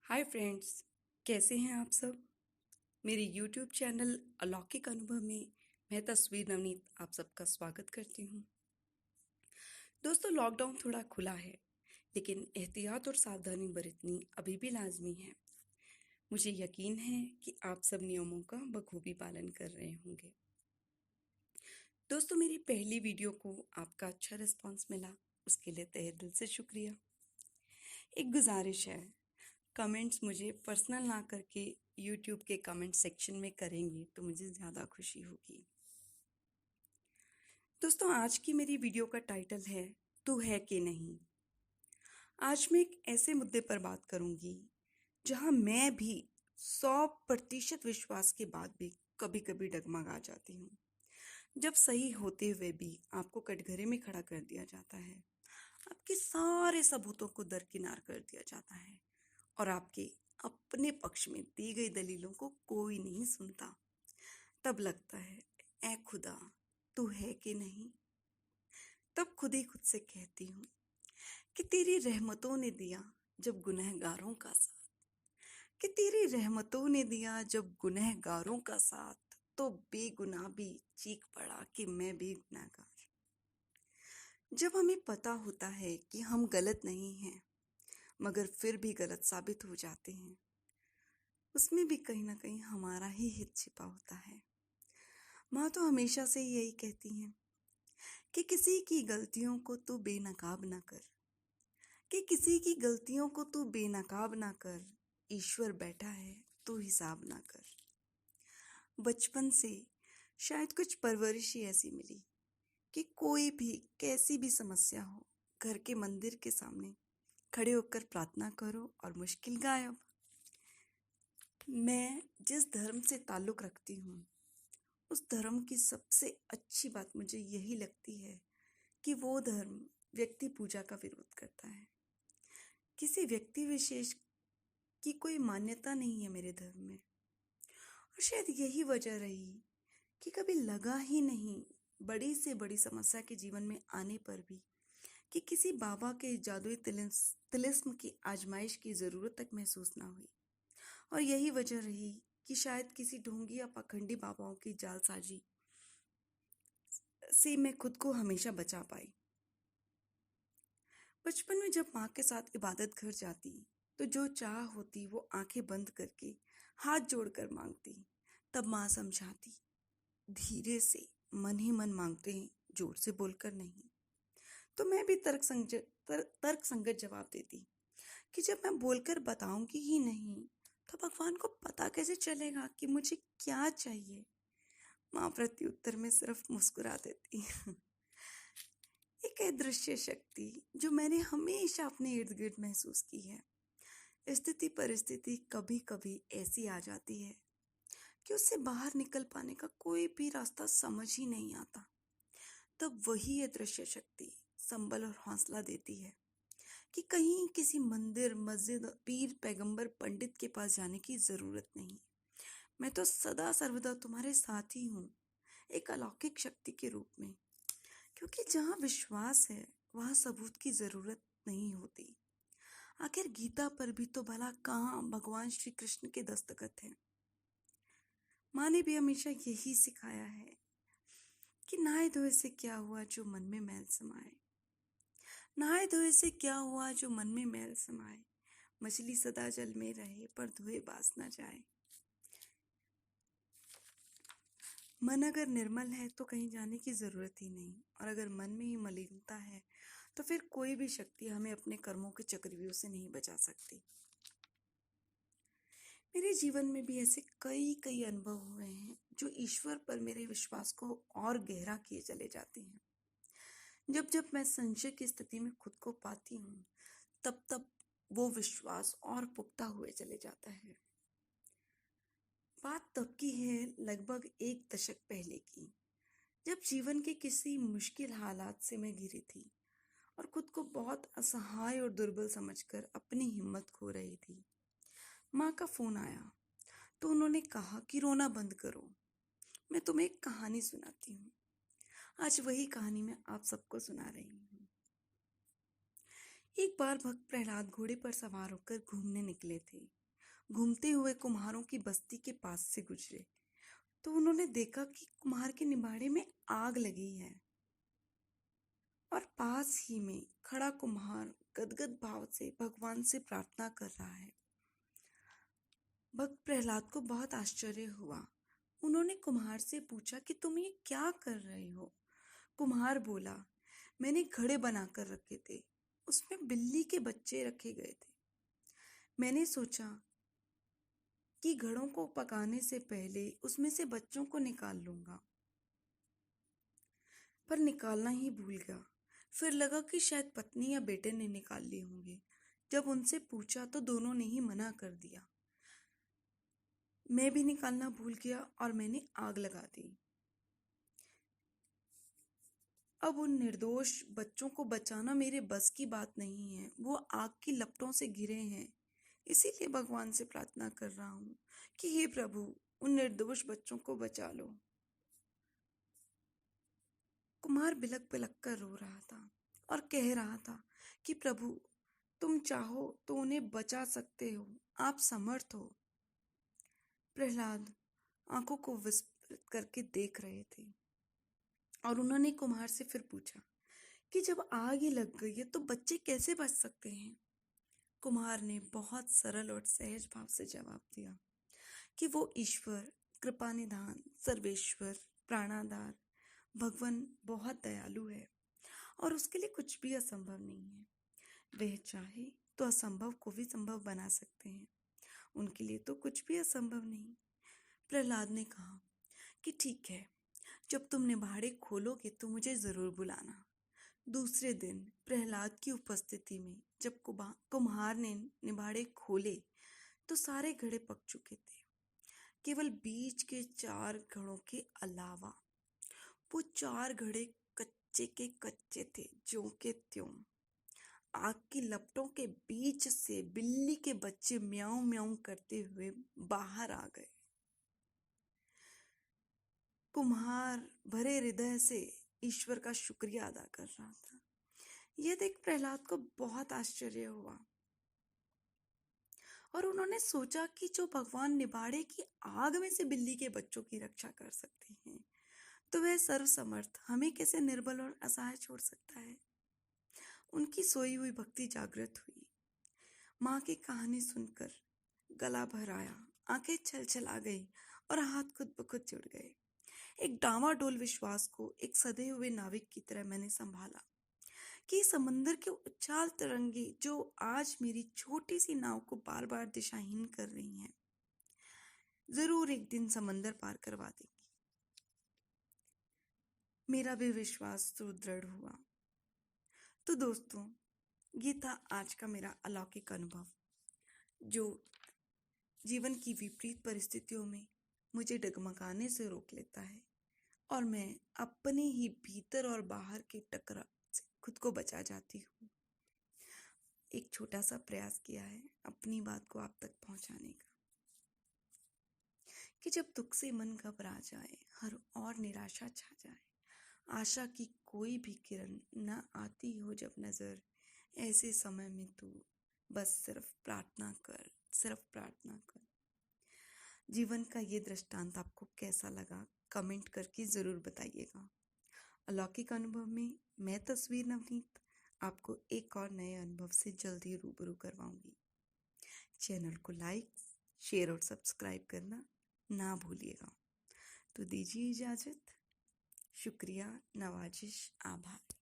Hi friends, कैसे हैं आप सब। मेरे यूट्यूब चैनल अलौकिक अनुभव में मैं तस्वीर नवनीत आप सबका स्वागत करती हूँ। दोस्तों, लॉकडाउन थोड़ा खुला है, लेकिन एहतियात और सावधानी बरतनी अभी भी लाजमी है। मुझे यकीन है कि आप सब नियमों का बखूबी पालन कर रहे होंगे। दोस्तों, मेरी पहली वीडियो को आपका अच्छा रिस्पांस मिला, उसके लिए तहे दिल से शुक्रिया। एक गुजारिश है, कमेंट्स मुझे पर्सनल ना करके यूट्यूब के कमेंट सेक्शन में करेंगे तो मुझे ज़्यादा खुशी होगी। दोस्तों, आज की मेरी वीडियो का टाइटल है तू है कि नहीं। आज मैं एक ऐसे मुद्दे पर बात करूंगी जहां मैं भी 100% विश्वास के बाद भी कभी कभी डगमगा जाती हूँ। जब सही होते हुए भी आपको कटघरे में खड़ा कर दिया जाता है, आपके सारे सबूतों को दरकिनार कर दिया जाता है और आपके अपने पक्ष में दी गई दलीलों को कोई नहीं सुनता, तब लगता है ऐ खुदा, तू है कि नहीं। तब खुद ही खुद से कहती हूँ कि तेरी रहमतों ने दिया जब गुनहगारों का साथ, कि तेरी रहमतों ने दिया जब गुनहगारों का साथ, तो बेगुनाह भी चीख पड़ा कि मैं भी गुनहगार। जब हमें पता होता है कि हम गलत नहीं हैं, मगर फिर भी गलत साबित हो जाते हैं, उसमें भी कहीं ना कहीं हमारा ही हित छिपा होता है। माँ तो हमेशा से यही कहती हैं कि किसी की गलतियों को तू बेनकाब ना कर, कि किसी की गलतियों को तू बेनकाब ना कर, ईश्वर बैठा है तू हिसाब ना कर। बचपन से शायद कुछ परवरिश ही ऐसी मिली कि कोई भी कैसी भी समस्या हो, घर के मंदिर के सामने खड़े होकर प्रार्थना करो और मुश्किल गायब। मैं जिस धर्म से ताल्लुक़ रखती हूँ, उस धर्म की सबसे अच्छी बात मुझे यही लगती है कि वो धर्म व्यक्ति पूजा का विरोध करता है। किसी व्यक्ति विशेष की कोई मान्यता नहीं है मेरे धर्म में, और शायद यही वजह रही कि कभी लगा ही नहीं बड़ी से बड़ी समस्या के जीवन में आने पर भी कि किसी बाबा के जादुई तिलिस्म की आजमाइश की ज़रूरत तक महसूस ना हुई। और यही वजह रही कि शायद किसी ढोंगी या पाखंडी बाबाओं की जालसाजी से मैं खुद को हमेशा बचा पाई। बचपन में जब माँ के साथ इबादत घर जाती, तो जो चाह होती वो आंखें बंद करके हाथ जोड़कर मांगती। तब माँ समझाती, धीरे से, मन ही मन मांगते हैं, जोर से बोलकर नहीं। तो मैं भी तर्क संगत जवाब देती कि जब मैं बोलकर बताऊंगी ही नहीं, तो भगवान को पता कैसे चलेगा कि मुझे क्या चाहिए। माँ प्रत्युत्तर में सिर्फ मुस्कुरा देती। एक अदृश्य शक्ति जो मैंने हमेशा अपने इर्द गिर्द महसूस की है। स्थिति परिस्थिति कभी कभी ऐसी आ जाती है कि उससे बाहर निकल पाने का कोई भी रास्ता समझ ही नहीं आता। तब वही अदृश्य शक्ति संबल और हौसला देती है कि कहीं किसी मंदिर, मस्जिद, पीर, पैगंबर, पंडित के पास जाने की जरूरत नहीं। मैं तो सदा सर्वदा तुम्हारे साथ ही हूँ, एक अलौकिक शक्ति के रूप में। क्योंकि जहाँ विश्वास है वहाँ सबूत की जरूरत नहीं होती। आखिर गीता पर भी तो भला कहाँ भगवान श्री कृष्ण के दस्तखत हैं। माँ ने भी हमेशा यही सिखाया है कि नहाए धोए से क्या हुआ जो मन में मैल समाए। नहाए धोए से क्या हुआ जो मन में मैल समाए। मछली सदा जल में रहे पर धोए बास न जाए। मन अगर निर्मल है तो कहीं जाने की जरूरत ही नहीं, और अगर मन में ही मलिनता है तो फिर कोई भी शक्ति हमें अपने कर्मों के चक्रव्यूह से नहीं बचा सकती। मेरे जीवन में भी ऐसे कई कई अनुभव हुए हैं जो ईश्वर पर मेरे विश्वास को और गहरा किए चले जाते हैं। जब जब मैं संशय की स्थिति में खुद को पाती हूँ, तब तब वो विश्वास और पुख्ता हुए चले जाता है। बात तब की है, लगभग 1 दशक पहले की, जब जीवन के किसी मुश्किल हालात से मैं घिरी थी और खुद को बहुत असहाय और दुर्बल समझकर अपनी हिम्मत खो रही थी। माँ का फोन आया तो उन्होंने कहा कि रोना बंद करो, मैं तुम्हें एक कहानी सुनाती हूँ। आज वही कहानी मैं आप सबको सुना रही हूँ। एक बार भक्त प्रहलाद घोड़े पर सवार होकर घूमने निकले थे। घूमते हुए कुम्हारों की बस्ती के पास से गुजरे तो उन्होंने देखा कि कुम्हार के निबाड़े में आग लगी है और पास ही में खड़ा कुम्हार गदगद भाव से भगवान से प्रार्थना कर रहा है। भक्त प्रहलाद को बहुत आश्चर्य हुआ। उन्होंने कुम्हार से पूछा कि तुम ये क्या कर रहे हो? कुम्हार बोला, मैंने घड़े बनाकर रखे थे, उसमें बिल्ली के बच्चे रखे गए थे। मैंने सोचा कि घड़ों को पकाने से पहले उसमें से बच्चों को निकाल लूंगा, पर निकालना ही भूल गया। फिर लगा कि शायद पत्नी या बेटे ने निकाल लिए होंगे। जब उनसे पूछा तो दोनों ने ही मना कर दिया। मैं भी निकालना भूल गया और मैंने आग लगा दी। अब उन निर्दोष बच्चों को बचाना मेरे बस की बात नहीं है। वो आग की लपटों से घिरे हैं। इसीलिए भगवान से प्रार्थना कर रहा हूँ कि हे प्रभु, उन निर्दोष बच्चों को बचा लो। कुमार बिलक बिलक कर रो रहा था और कह रहा था कि प्रभु, तुम चाहो तो उन्हें बचा सकते हो, आप समर्थ हो। प्रहलाद आंखों को विस्फारित करके देख रहे थे और उन्होंने कुम्हार से फिर पूछा कि जब आग ही लग गई है तो बच्चे कैसे बच सकते हैं? कुम्हार ने बहुत सरल और सहज भाव से जवाब दिया कि वो ईश्वर, कृपा निधान, सर्वेश्वर, प्राणाधार भगवान बहुत दयालु है और उसके लिए कुछ भी असंभव नहीं है। वह चाहे तो असंभव को भी संभव बना सकते हैं। उनके लिए तो कुछ भी असंभव नहीं। प्रहलाद ने कहा कि ठीक है, जब तुम निबाड़े खोलोगे तो मुझे जरूर बुलाना। दूसरे दिन प्रहलाद की उपस्थिति में जब कुम्हार ने निबाड़े खोले तो सारे घड़े पक चुके थे। केवल बीच के 4 घड़ों के अलावा वो 4 घड़े कच्चे के कच्चे थे, ज्यों के त्यों। आग की लपटों के बीच से बिल्ली के बच्चे म्याऊं म्याऊं करते हुए बाहर आ गए। कुम्हार भरे हृदय से ईश्वर का शुक्रिया अदा कर रहा था। यह देख प्रहलाद को बहुत आश्चर्य हुआ और उन्होंने सोचा कि जो भगवान निबाड़े की आग में से बिल्ली के बच्चों की रक्षा कर सकते हैं, तो वह सर्वसमर्थ हमें कैसे निर्बल और असहाय छोड़ सकता है। उनकी सोई हुई भक्ति जागृत हुई। माँ की कहानी सुनकर गला भर आया, आंखें छलछला गई और हाथ खुद ब खुद जुड़ गए। एक डावाडोल विश्वास को एक सधे हुए नाविक की तरह मैंने संभाला कि समंदर के उछाल तरंगे जो आज मेरी छोटी सी नाव को बार बार दिशाहीन कर रही हैं, जरूर एक दिन समंदर पार करवा देंगी। मेरा भी विश्वास सुदृढ़ हुआ। तो दोस्तों, ये था आज का मेरा अलौकिक अनुभव, जो जीवन की विपरीत परिस्थितियों में मुझे डगमगाने से रोक लेता है और मैं अपने ही भीतर और बाहर के टकराव से खुद को बचा जाती हूँ। एक छोटा सा प्रयास किया है अपनी बात को आप तक पहुंचाने का, कि जब दुख से मन घबरा जाए, हर और निराशा छा जाए, आशा की कोई भी किरण न आती हो जब नजर, ऐसे समय में तू बस सिर्फ प्रार्थना कर, सिर्फ प्रार्थना कर। जीवन का ये दृष्टांत आपको कैसा लगा, कमेंट करके जरूर बताइएगा। अलौकिक अनुभव में मैं तस्वीर नवनीत आपको एक और नए अनुभव से जल्दी रूबरू करवाऊंगी। चैनल को लाइक, शेयर और सब्सक्राइब करना ना भूलिएगा। तो दीजिए इजाजत। शुक्रिया, नवाजिश, आभार।